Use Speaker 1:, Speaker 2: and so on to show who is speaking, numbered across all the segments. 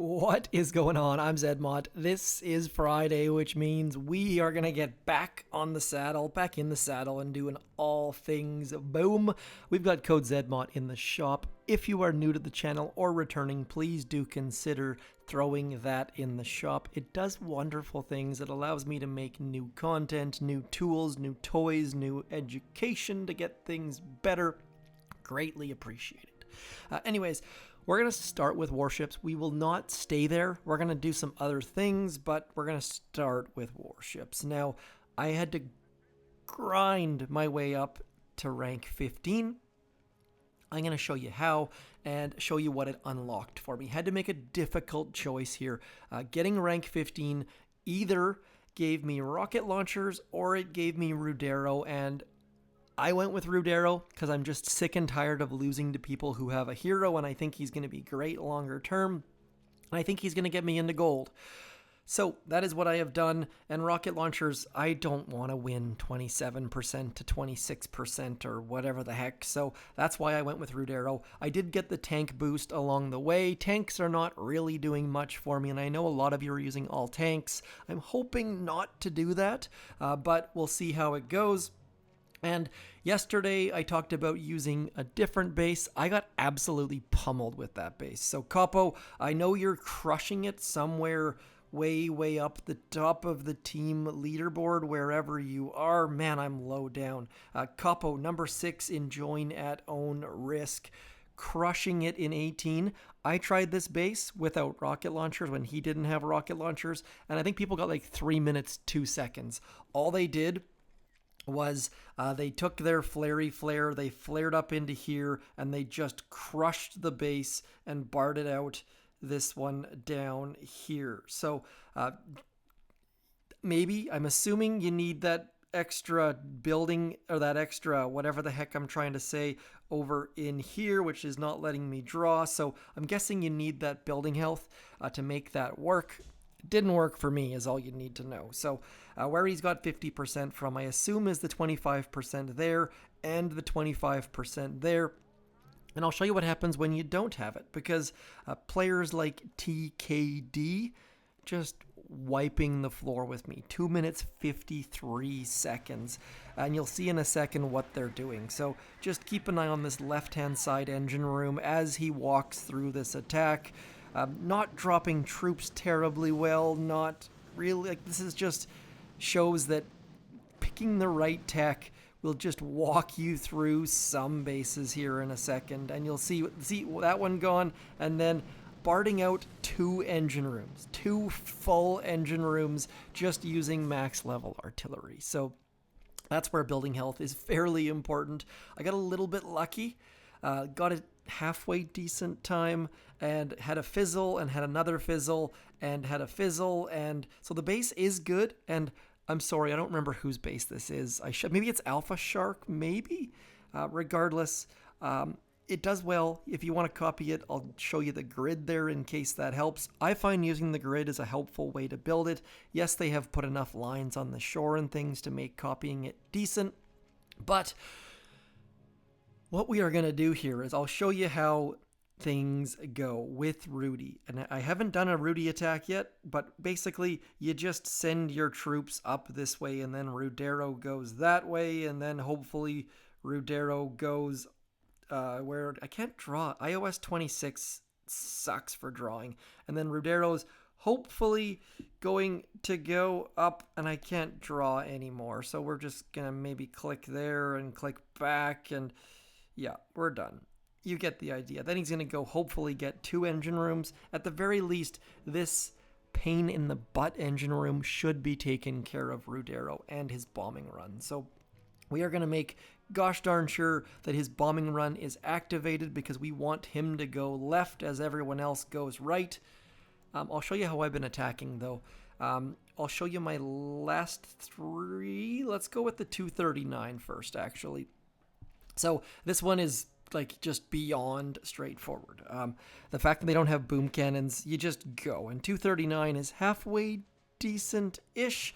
Speaker 1: What is going on? I'm zmoT. This is Friday, which means we are going to get back in the saddle, and doing all things boom. We've got code zmoT in the shop. If you are new to the channel or returning, please do consider throwing that in the shop. It does wonderful things. It allows me to make new content, new tools, new toys, new education to get things better. Greatly appreciated. Anyways, we're going to start with Warships. We will not stay there. We're going to do some other things, but we're going to start with Warships. Now, I had to grind my way up to rank 15. I'm going to show you how and show you what it unlocked for me. Had to make a difficult choice here. Getting rank 15 either gave me rocket launchers or it gave me Rudero, and I went with Rudero because I'm just sick and tired of losing to people who have a hero, and I think he's going to be great longer term. And I think he's going to get me into gold. So that is what I have done. And rocket launchers, I don't want to win 27% to 26% or whatever the heck. So that's why I went with Rudero. I did get the tank boost along the way. Tanks are not really doing much for me, and I know a lot of you are using all tanks. I'm hoping not to do that, but we'll see how it goes. And yesterday I talked about using a different base. I got absolutely pummeled with that base. So Capo, I know you're crushing it somewhere way up the top of the team leaderboard, wherever you are. Man, I'm low down. Capo, number 6 in join at own risk. Crushing it in 18. I tried this base without rocket launchers when he didn't have rocket launchers, and I think people got like 3 minutes, 2 seconds. All they did was they took their flary flare, they flared up into here, and they just crushed the base and barred it out this one down here. So maybe, I'm assuming you need that extra building, or that extra whatever the heck I'm trying to say over in here, which is not letting me draw. So I'm guessing you need that building health to make that work. It didn't work for me, is all you need to know. So where he's got 50% from, I assume, is the 25% there and the 25% there. And I'll show you what happens when you don't have it, because players like TKD just wiping the floor with me. 2 minutes, 53 seconds. And you'll see in a second what they're doing. So just keep an eye on this left-hand side engine room as he walks through this attack. Not dropping troops terribly well, not really, like, this is just shows that picking the right tech will just walk you through some bases here in a second, and you'll see that one gone, and then barding out 2 engine rooms, 2 full engine rooms, just using max level artillery. So that's where building health is fairly important. I got a little bit lucky, got a halfway decent time, and had a fizzle, and had another fizzle, and had a fizzle, and so the base is good. And I'm sorry, I don't remember whose base this is. Maybe it's Alpha Shark, maybe? Regardless, it does well. If you want to copy it, I'll show you the grid there in case that helps. I find using the grid is a helpful way to build it. Yes, they have put enough lines on the shore and things to make copying it decent, but what we are going to do here is I'll show you how things go with Rudy. And I haven't done a Rudy attack yet, but basically you just send your troops up this way, and then Rudero goes that way, and then hopefully Rudero goes where I can't draw. iOS 26 sucks for drawing. And then Rudero's hopefully going to go up, and I can't draw anymore. So we're just going to maybe click there and click back, and yeah, we're done. You get the idea. Then he's going to go hopefully get 2 engine rooms. At the very least, this pain in the butt engine room should be taken care of Rudero and his bombing run. So we are going to make gosh darn sure that his bombing run is activated, because we want him to go left as everyone else goes right. I'll show you how I've been attacking, though. I'll show you my last 3. Let's go with the 239 first, actually. So this one is like just beyond straightforward. The fact that they don't have boom cannons, you just go. And 239 is halfway decent-ish.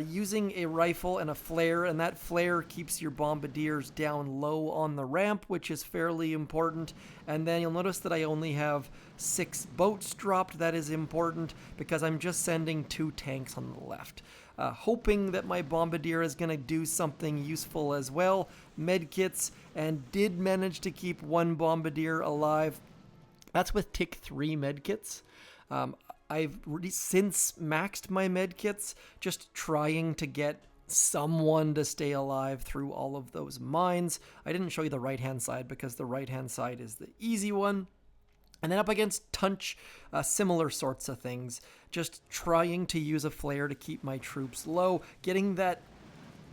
Speaker 1: using a rifle and a flare, and that flare keeps your bombardiers down low on the ramp, which is fairly important. And then you'll notice that I only have 6 boats dropped. That is important because I'm just sending 2 tanks on the left. Hoping that my bombardier is going to do something useful as well. Medkits, and did manage to keep 1 bombardier alive. That's with tick 3 medkits. I've since maxed my medkits, just trying to get someone to stay alive through all of those mines. I didn't show you the right-hand side because the right-hand side is the easy one. And then up against Tunch, similar sorts of things. Just trying to use a flare to keep my troops low, getting that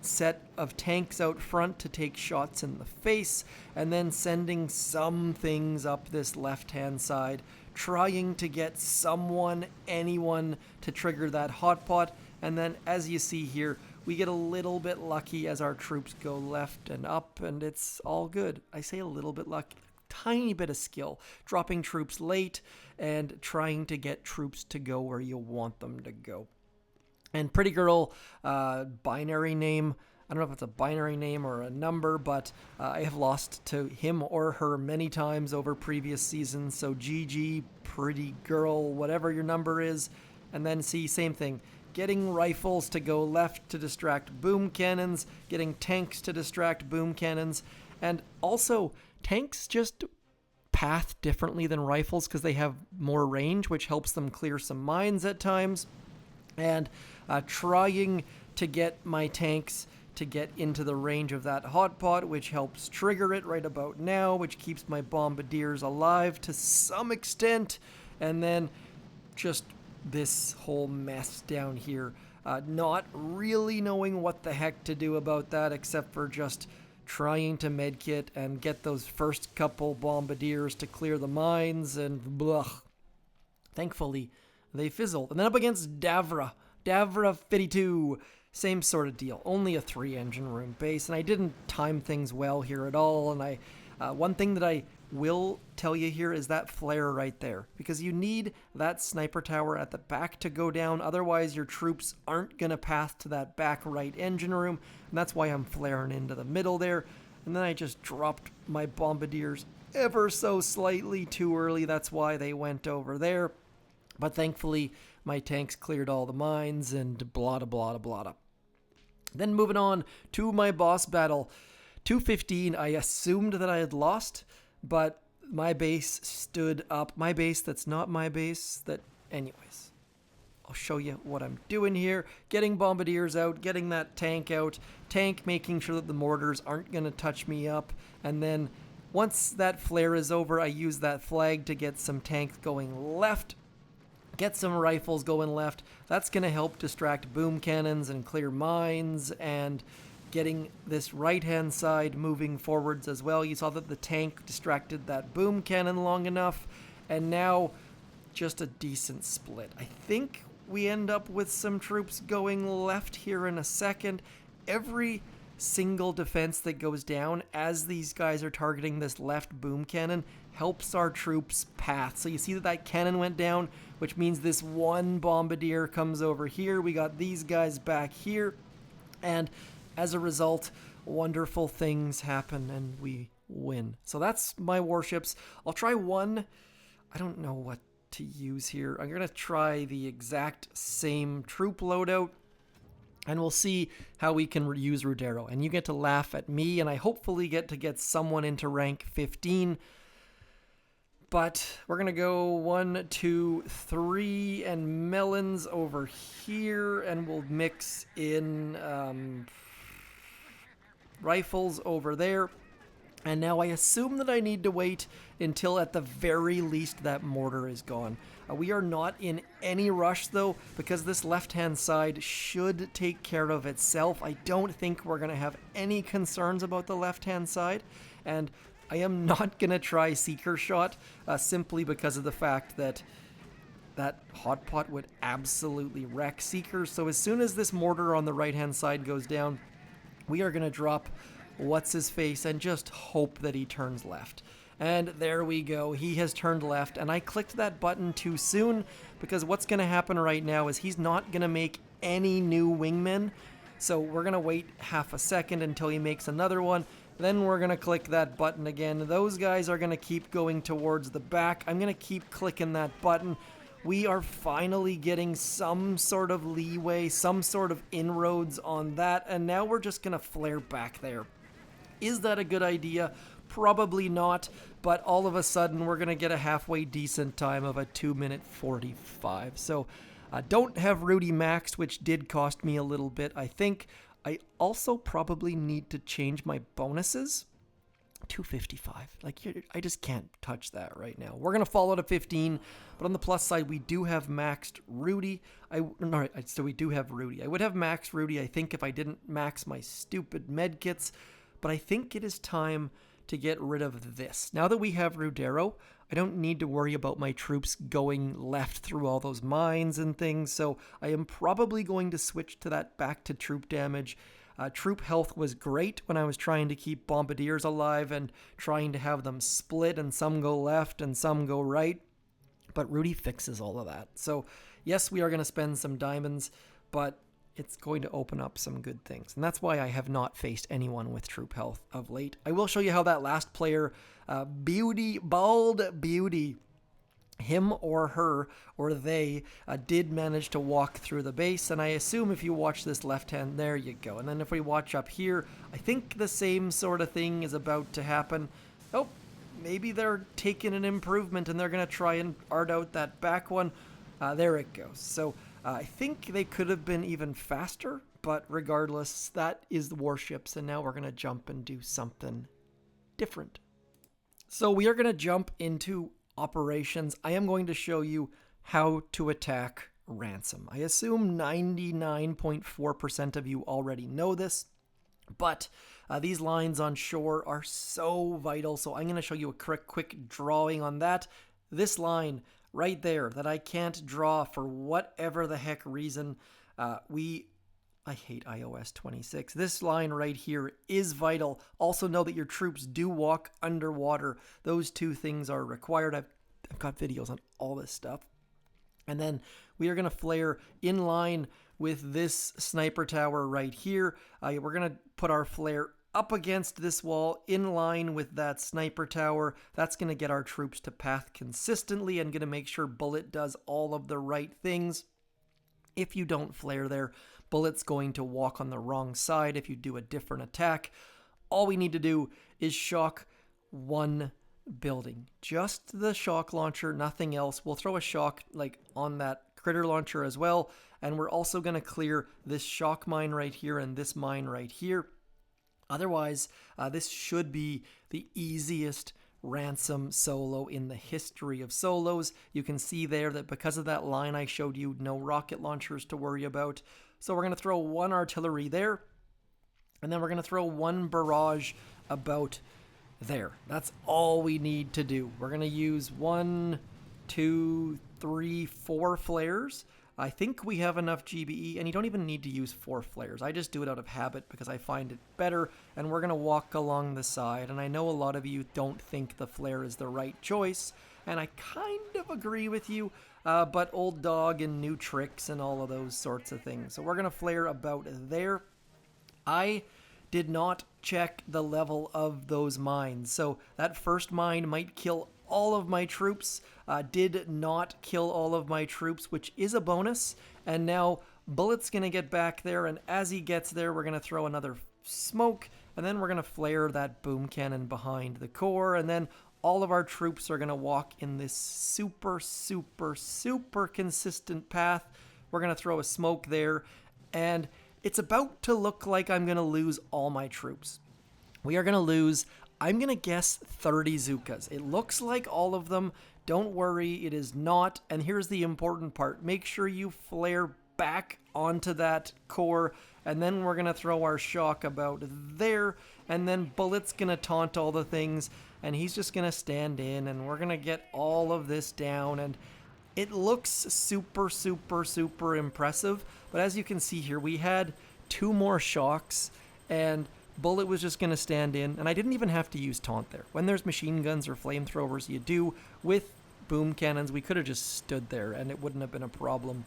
Speaker 1: set of tanks out front to take shots in the face, and then sending some things up this left-hand side, trying to get anyone to trigger that hotpot. And then, as you see here, we get a little bit lucky as our troops go left and up, and it's all good. I say a little bit lucky. Tiny bit of skill, dropping troops late and trying to get troops to go where you want them to go. And Pretty Girl, binary name. I don't know if it's a binary name or a number, but I have lost to him or her many times over previous seasons. So GG, Pretty Girl, whatever your number is. And then see, same thing. Getting rifles to go left to distract boom cannons, getting tanks to distract boom cannons, and also tanks just path differently than rifles because they have more range, which helps them clear some mines at times. And trying to get my tanks to get into the range of that hotpot, which helps trigger it right about now, which keeps my bombardiers alive to some extent. And then just this whole mess down here. Not really knowing what the heck to do about that, except for just trying to medkit and get those first couple bombardiers to clear the mines, and blah. Thankfully, they fizzled. And then up against Davra 52. Same sort of deal. Only a 3 engine room base, and I didn't time things well here at all. And one thing that I will tell you here is that flare right there, because you need that sniper tower at the back to go down. Otherwise, your troops aren't going to path to that back right engine room, and that's why I'm flaring into the middle there. And then I just dropped my bombardiers ever so slightly too early. That's why they went over there. But thankfully, my tanks cleared all the mines and blah, blah, blah, blah. Then moving on to my boss battle. 215, I assumed that I had lost, but my base stood up. My base that's not my base. Anyways, I'll show you what I'm doing here. Getting bombardiers out, getting that tank out. Tank making sure that the mortars aren't going to touch me up. And then once that flare is over, I use that flag to get some tanks going left. Get some rifles going left. That's going to help distract boom cannons and clear mines, and getting this right-hand side moving forwards as well. You saw that the tank distracted that boom cannon long enough, and now just a decent split. I think we end up with some troops going left here in a second. Every single defense that goes down as these guys are targeting this left boom cannon helps our troops path. So you see that cannon went down, which means this one bombardier comes over here. We got these guys back here, and as a result, wonderful things happen and we win. So that's my warships. I'll try one. I don't know what to use here. I'm going to try the exact same troop loadout, and we'll see how we can use Rudero. And you get to laugh at me, and I hopefully get someone into rank 15. But we're going to go 1, 2, 3, and melons over here, and we'll mix in rifles over there. And now I assume that I need to wait until at the very least that mortar is gone. We are not in any rush though, because this left-hand side should take care of itself. I don't think we're going to have any concerns about the left-hand side. And I am not going to try Seeker Shot simply because of the fact that that hotpot would absolutely wreck Seekers. So as soon as this mortar on the right-hand side goes down, we are going to drop what's-his-face and just hope that he turns left. And there we go. He has turned left, and I clicked that button too soon because what's going to happen right now is he's not going to make any new wingmen. So we're going to wait half a second until he makes another one. Then we're going to click that button again. Those guys are going to keep going towards the back. I'm going to keep clicking that button. We are finally getting some sort of leeway, some sort of inroads on that. And now we're just going to flare back there. Is that a good idea? Probably not, but all of a sudden we're going to get a halfway decent time of a 2-minute 45. So don't have Rudy maxed, which did cost me a little bit. I think I also probably need to change my bonuses. 255. Like, I just can't touch that right now. We're going to fall out of 15, but on the plus side, we do have maxed Rudy. So we do have Rudy. I would have maxed Rudy, I think, if I didn't max my stupid medkits, but I think it is time to get rid of this. Now that we have Rudero, I don't need to worry about my troops going left through all those mines and things, so I am probably going to switch to that back to troop damage. Troop health was great when I was trying to keep Bombardiers alive and trying to have them split and some go left and some go right, but Rudy fixes all of that. So yes, we are going to spend some diamonds, but it's going to open up some good things. And that's why I have not faced anyone with troop health of late. I will show you how that last player, Bald Beauty, him or her or they did manage to walk through the base. And I assume if you watch this left hand, there you go. And then if we watch up here, I think the same sort of thing is about to happen. Oh, maybe they're taking an improvement and they're going to try and art out that back one. There it goes. So I think they could have been even faster, but regardless, that is the Warships, and now we're going to jump and do something different. So we are going to jump into operations. I am going to show you how to attack Ransom. I assume 99.4% of you already know this, but these lines on shore are so vital, so I'm going to show you a quick drawing on that. This line right there that I can't draw for whatever the heck reason. I hate iOS 26. This line right here is vital. Also know that your troops do walk underwater. Those two things are required. I've got videos on all this stuff. And then we are going to flare in line with this sniper tower right here. We're going to put our flare up against this wall in line with that sniper tower. That's going to get our troops to path consistently and going to make sure Bullet does all of the right things. If you don't flare there, Bullet's going to walk on the wrong side if you do a different attack. All we need to do is shock one building. Just the shock launcher, nothing else. We'll throw a shock like on that critter launcher as well. And we're also going to clear this shock mine right here and this mine right here. Otherwise, this should be the easiest Ransom solo in the history of solos. You can see there that because of that line I showed you, no rocket launchers to worry about. So we're going to throw one artillery there, and then we're going to throw one barrage about there. That's all we need to do. We're going to use 1, 2, 3, 4 flares. I think we have enough GBE, and you don't even need to use 4 flares. I just do it out of habit because I find it better, and we're going to walk along the side. And I know a lot of you don't think the flare is the right choice, and I kind of agree with you, but old dog and new tricks and all of those sorts of things. So we're going to flare about there. I did not check the level of those mines, so that first mine might kill all of my troops. Did not kill all of my troops, which is a bonus. And now Bullet's going to get back there, and as he gets there, we're going to throw another smoke, and then we're going to flare that boom cannon behind the core, and then all of our troops are going to walk in this super consistent path. We're going to throw a smoke there, and it's about to look like I'm going to lose all my troops. We are going to lose, I'm going to guess 30 Zookas. It looks like all of them. Don't worry, it is not. And here's the important part. Make sure you flare back onto that core, and then we're going to throw our shock about there, and then Bullet's going to taunt all the things, and he's just going to stand in, and we're going to get all of this down, and it looks super impressive. But as you can see here, we had 2 more shocks, and Bullet was just going to stand in, and I didn't even have to use taunt there. When there's machine guns or flamethrowers, you do. With boom cannons, we could have just stood there, and it wouldn't have been a problem.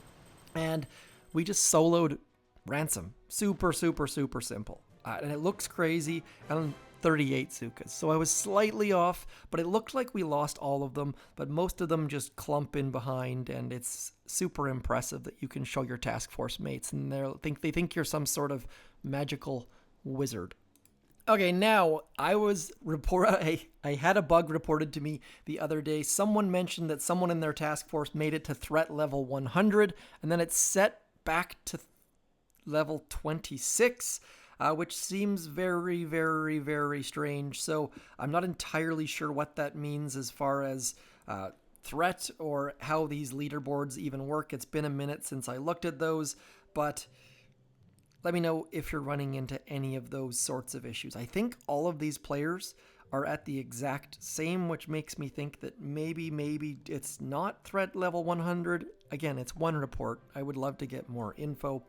Speaker 1: And we just soloed Ransom. Super, super, super simple. And it looks crazy. And 38 Zookas. So I was slightly off, but it looked like we lost all of them, but most of them just clump in behind, and it's super impressive that you can show your task force mates, and they think you're some sort of magical wizard. Okay, now I had a bug reported to me the other day. Someone mentioned that someone in their task force made it to threat level 100, and then it's set back to level 26. Which seems very, very, very strange. So I'm not entirely sure what that means as far as threat or how these leaderboards even work. It's been a minute since I looked at those, but let me know if you're running into any of those sorts of issues. I think all of these players are at the exact same, which makes me think that maybe it's not threat level 100. Again, it's one report. I would love to get more info.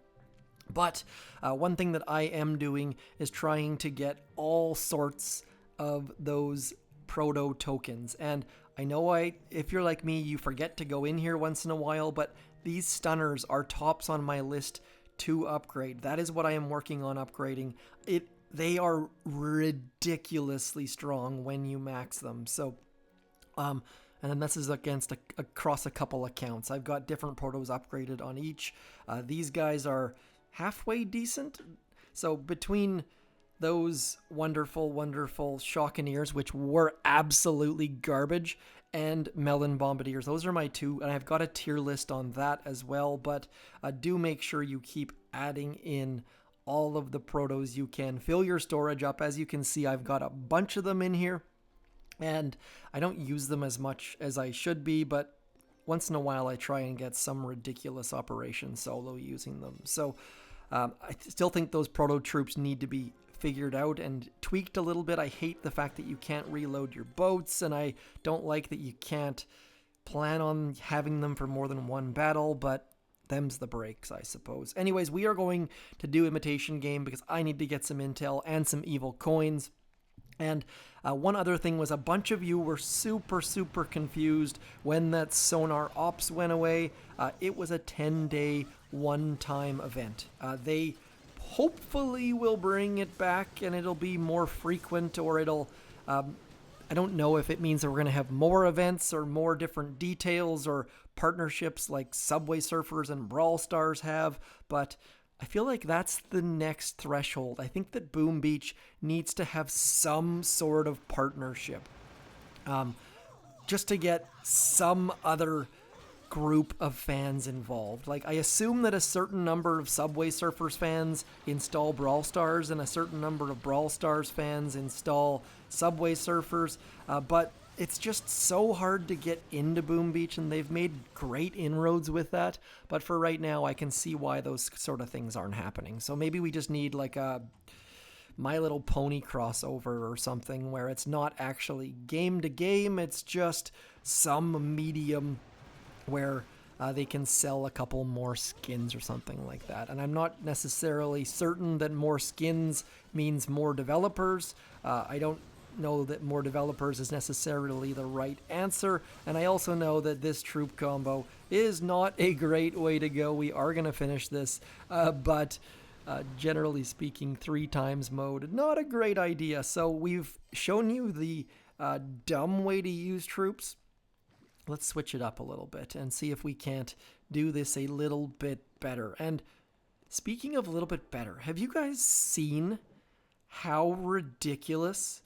Speaker 1: But one thing that I am doing is trying to get all sorts of those proto tokens. And I know if you're like me, you forget to go in here once in a while, but these stunners are tops on my list to upgrade. That is what I am working on upgrading. They are ridiculously strong when you max them. So, and then this is across a couple accounts. I've got different protos upgraded on each. These guys are halfway decent. So between those wonderful, wonderful Shockeneers, which were absolutely garbage, and Melon Bombardiers, those are my two, and I've got a tier list on that as well, but do make sure you keep adding in all of the protos you can. Fill your storage up. As you can see, I've got a bunch of them in here, and I don't use them as much as I should be, but once in a while I try and get some ridiculous operation solo using them. So I still think those proto-troops need to be figured out and tweaked a little bit. I hate the fact that you can't reload your boats, and I don't like that you can't plan on having them for more than one battle, but them's the breaks, I suppose. Anyways, we are going to do Imitation Game because I need to get some intel and some evil coins. And one other thing was a bunch of you were super, super confused when that Sonar Ops went away. It was a 10-day one-time event. They hopefully will bring it back and it'll be more frequent, or it'll... I don't know if it means that we're going to have more events or more different details or partnerships like Subway Surfers and Brawl Stars have, but I feel like that's the next threshold. I think that Boom Beach needs to have some sort of partnership, just to get some other group of fans involved. Like, I assume that a certain number of Subway Surfers fans install Brawl Stars and a certain number of Brawl Stars fans install Subway Surfers, but it's just so hard to get into Boom Beach, and they've made great inroads with that. But for right now, I can see why those sort of things aren't happening. So maybe we just need like a My Little Pony crossover or something where it's not actually game to game. It's just some medium where they can sell a couple more skins or something like that. And I'm not necessarily certain that more skins means more developers. I don't know that more developers is necessarily the right answer, and I also know that this troop combo is not a great way to go. We are going to finish this, but generally speaking, 3 times mode, not a great idea. So we've shown you the dumb way to use troops. Let's switch it up a little bit and see if we can't do this a little bit better. And speaking of a little bit better, have you guys seen how ridiculous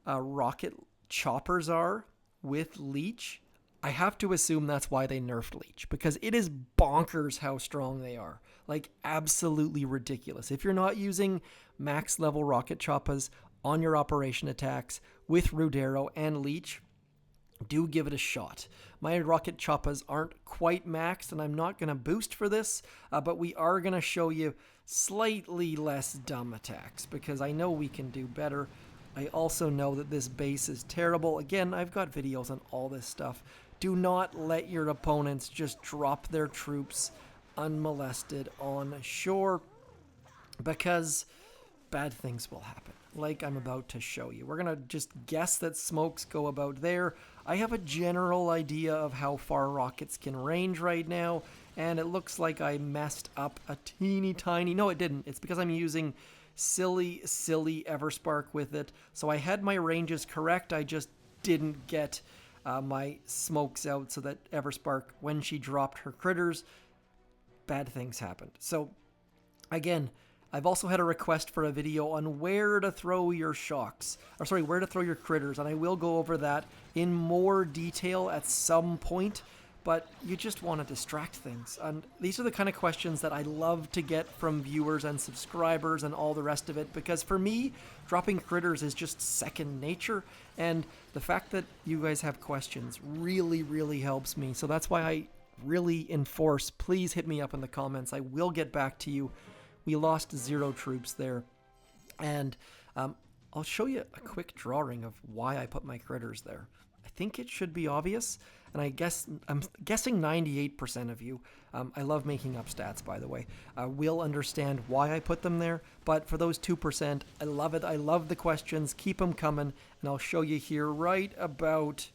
Speaker 1: rocket choppers are with Leech? I have to assume that's why they nerfed Leech, because it is bonkers how strong they are. Like, absolutely ridiculous. If you're not using max level rocket choppers on your operation attacks with Rudero and Leech, do give it a shot. My rocket choppers aren't quite maxed, and I'm not going to boost for this, but we are going to show you slightly less dumb attacks, because I know we can do better. I also know that this base is terrible. Again, I've got videos on all this stuff. Do not let your opponents just drop their troops unmolested on shore, because bad things will happen. like I'm about to show you. We're going to just guess that smokes go about there. I have a general idea of how far rockets can range right now, and it looks like I messed up a teeny tiny... No, it didn't. It's because I'm using silly Everspark with it. So I had my ranges correct. I just didn't get my smokes out so that Everspark, when she dropped her critters, bad things happened. So again, I've also had a request for a video on where to throw your shocks, or sorry, where to throw your critters, and I will go over that in more detail at some point, but you just want to distract things. And these are the kind of questions that I love to get from viewers and subscribers and all the rest of it, because for me, dropping critters is just second nature, and the fact that you guys have questions really helps me. So that's why I really enforce, please hit me up in the comments. I will get back to you. We lost 0 troops there, and I'll show you a quick drawing of why I put my critters there. I think it should be obvious, and I'm guessing 98% of you, I love making up stats, by the way, will understand why I put them there, but for those 2%, I love it. I love the questions. Keep them coming, and I'll show you here right about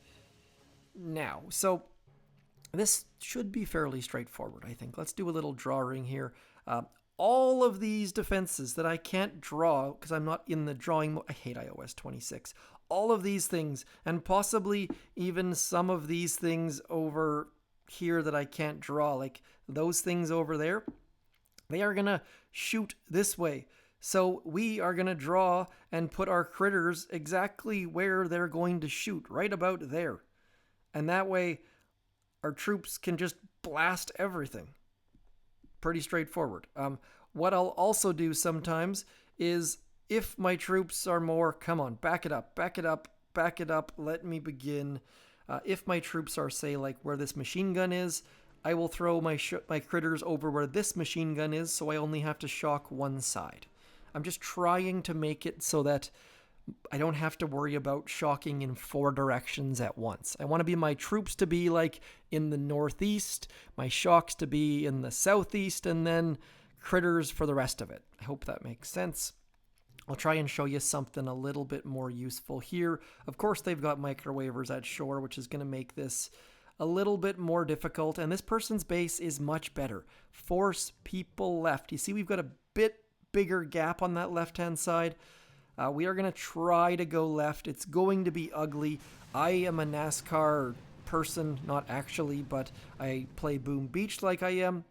Speaker 1: now. So this should be fairly straightforward, I think. Let's do a little drawing here. All of these defenses that I can't draw because I'm not in the drawing mode. I hate iOS 26. All of these things, and possibly even some of these things over here that I can't draw, like those things over there, they are going to shoot this way. So we are going to draw and put our critters exactly where they're going to shoot, right about there. And that way, our troops can just blast everything. Pretty straightforward. What I'll also do sometimes is, if my troops are more... Come on, back it up, let me begin. If my troops are, say, like where this machine gun is, I will throw my critters over where this machine gun is, so I only have to shock one side. I'm just trying to make it so that I don't have to worry about shocking in 4 directions at once. I want to be my troops to be like in the northeast, my shocks to be in the southeast, and then critters for the rest of it. I hope that makes sense. I'll try and show you something a little bit more useful here. Of course, they've got microwavers at shore, which is going to make this a little bit more difficult, and this person's base is much better. Force people left. You see we've got a bit bigger gap on that left-hand side. We are going to try to go left. It's going to be ugly. I am a NASCAR person, not actually, but I play Boom Beach like I am.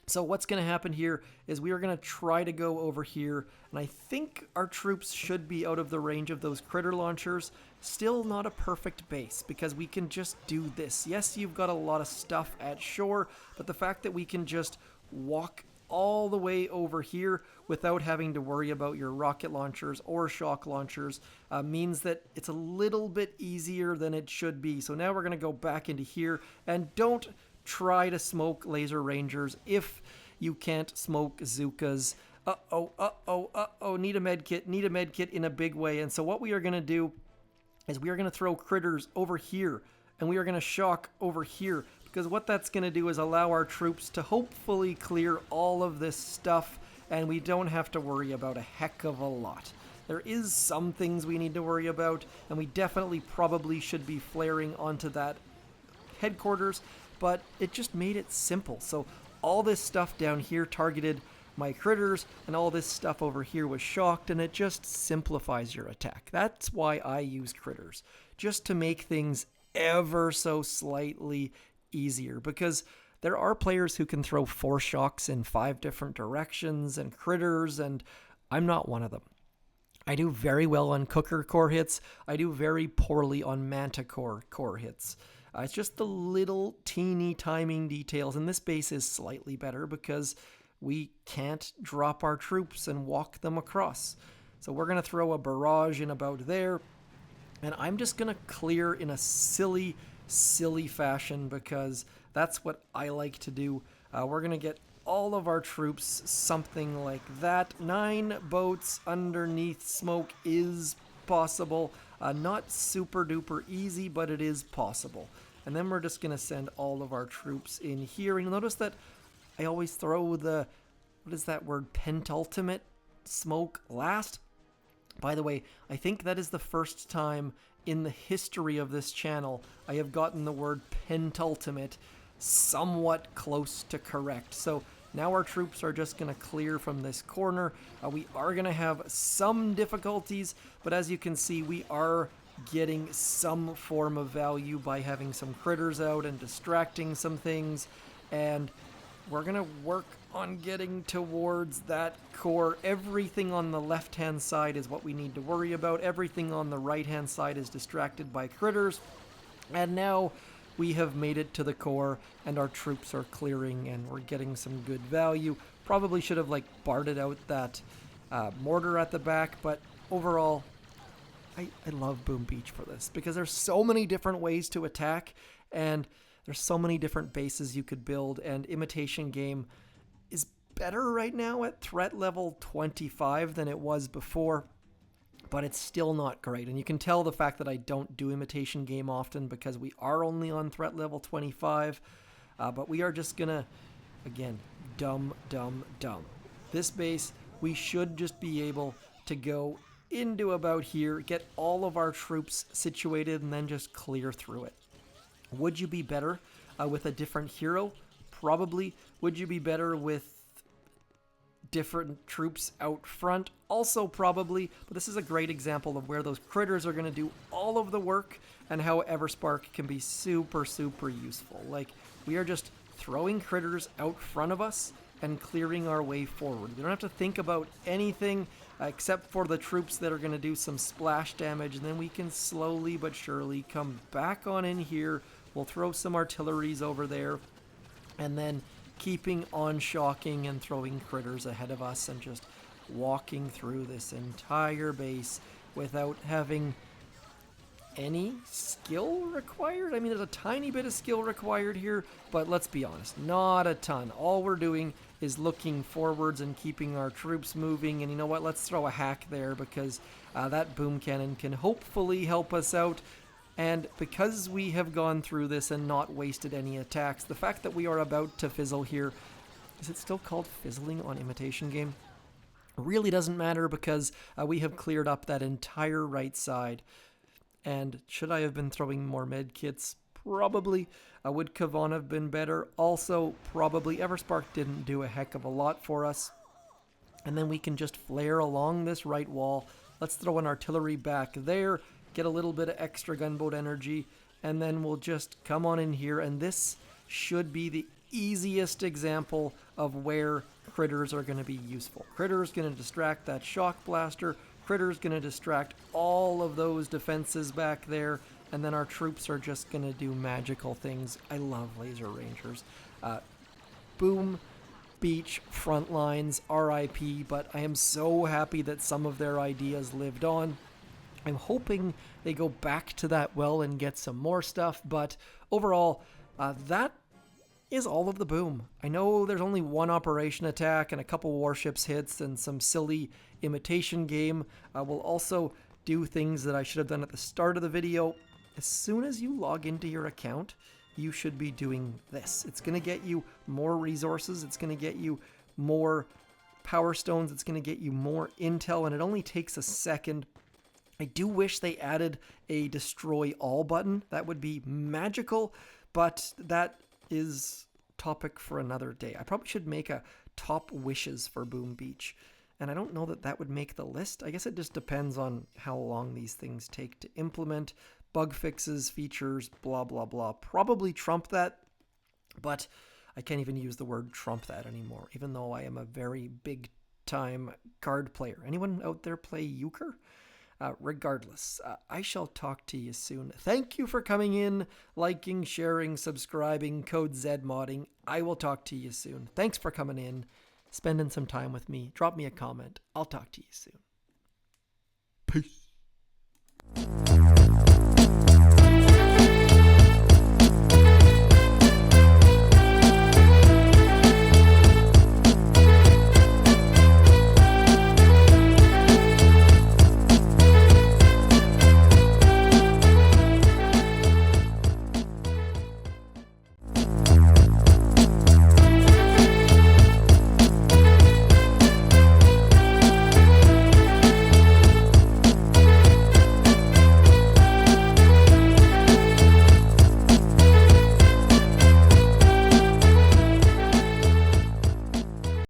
Speaker 1: So what's going to happen here is we are going to try to go over here, and I think our troops should be out of the range of those critter launchers. Still not a perfect base, because we can just do this. Yes, you've got a lot of stuff at shore, but the fact that we can just walk all the way over here without having to worry about your rocket launchers or shock launchers means that it's a little bit easier than it should be. So now we're going to go back into here, and don't try to smoke laser rangers if you can't smoke Zookas. Need a med kit in a big way. And so what we are going to do is we are going to throw critters over here, and we are going to shock over here, because what that's going to do is allow our troops to hopefully clear all of this stuff, and we don't have to worry about a heck of a lot. There is some things we need to worry about, and we definitely probably should be flaring onto that headquarters, but it just made it simple. So all this stuff down here targeted my critters, and all this stuff over here was shocked, and it just simplifies your attack. That's why I use critters, just to make things ever so slightly easier, because there are players who can throw 4 shocks in 5 different directions and critters, and I'm not one of them. I do very well on Cooker core hits. I do very poorly on Manticore core hits. It's just the little teeny timing details, and this base is slightly better because we can't drop our troops and walk them across. So we're going to throw a barrage in about there, and I'm just going to clear in a silly fashion, because that's what I like to do. We're going to get all of our troops something like that. 9 boats underneath smoke is possible. Not super duper easy, but it is possible. And then we're just going to send all of our troops in here. And you'll notice that I always throw the, what is that word, pentultimate smoke last. By the way, I think that is the first time in the history of this channel I have gotten the word pentultimate somewhat close to correct. So now our troops are just going to clear from this corner. We are going to have some difficulties, but as you can see, we are getting some form of value by having some critters out and distracting some things. And we're going to work on getting towards that core. Everything on the left-hand side is what we need to worry about. Everything on the right-hand side is distracted by critters. And now we have made it to the core, and our troops are clearing, and we're getting some good value. Probably should have, like, barded out that mortar at the back, but overall, I love Boom Beach for this, because there's so many different ways to attack, and there's so many different bases you could build, and Imitation Game is better right now at threat level 25 than it was before, but it's still not great. And you can tell the fact that I don't do Imitation Game often because we are only on threat level 25, but we are just gonna, again, dumb. This base, we should just be able to go into about here, get all of our troops situated, and then just clear through it. Would you be better with a different hero? Probably. Would you be better with different troops out front? Also probably, but this is a great example of where those critters are going to do all of the work and how Everspark can be super useful. Like, we are just throwing critters out front of us and clearing our way forward. We don't have to think about anything except for the troops that are going to do some splash damage, and then we can slowly but surely come back on in here. We'll throw some artilleries over there, and then keeping on shocking and throwing critters ahead of us and just walking through this entire base without having any skill required. I mean, there's a tiny bit of skill required here, but let's be honest, not a ton. All we're doing is looking forwards and keeping our troops moving, and you know what, let's throw a hack there because that boom cannon can hopefully help us out. And because we have gone through this and not wasted any attacks, the fact that we are about to fizzle here, is it still called fizzling on Imitation Game? Really doesn't matter because we have cleared up that entire right side. And should I have been throwing more med kits? Probably. Would Kavan have been better? Also, probably. Everspark didn't do a heck of a lot for us. And then we can just flare along this right wall. Let's throw an artillery back there, get a little bit of extra gunboat energy, and then we'll just come on in here. And this should be the easiest example of where critters are going to be useful. Critter's going to distract that shock blaster. Critter's going to distract all of those defenses back there, and then our troops are just going to do magical things. I love laser rangers. Boom Beach front lines, RIP, but I am so happy that some of their ideas lived on. I'm hoping they go back to that well and get some more stuff, but overall, that is all of the boom. I know there's only one operation attack and a couple warships hits and some silly Imitation Game. We'll also do things that I should have done at the start of the video. As soon as you log into your account, you should be doing this. It's going to get you more resources. It's going to get you more power stones. It's going to get you more intel, and it only takes a second. I do wish they added a destroy all button. That would be magical, but that is topic for another day. I probably should make a top wishes for Boom Beach, and I don't know that that would make the list. I guess it just depends on how long these things take to implement. Bug fixes, features, blah, blah, blah. Probably trump that, but I can't even use the word trump that anymore, even though I am a very big time card player. Anyone out there play euchre? Regardless, I shall talk to you soon. Thank you for coming in, liking, sharing, subscribing, code zmoTing. I will talk to you soon. Thanks for coming in, spending some time with me. Drop me a comment. I'll talk to you soon. Peace.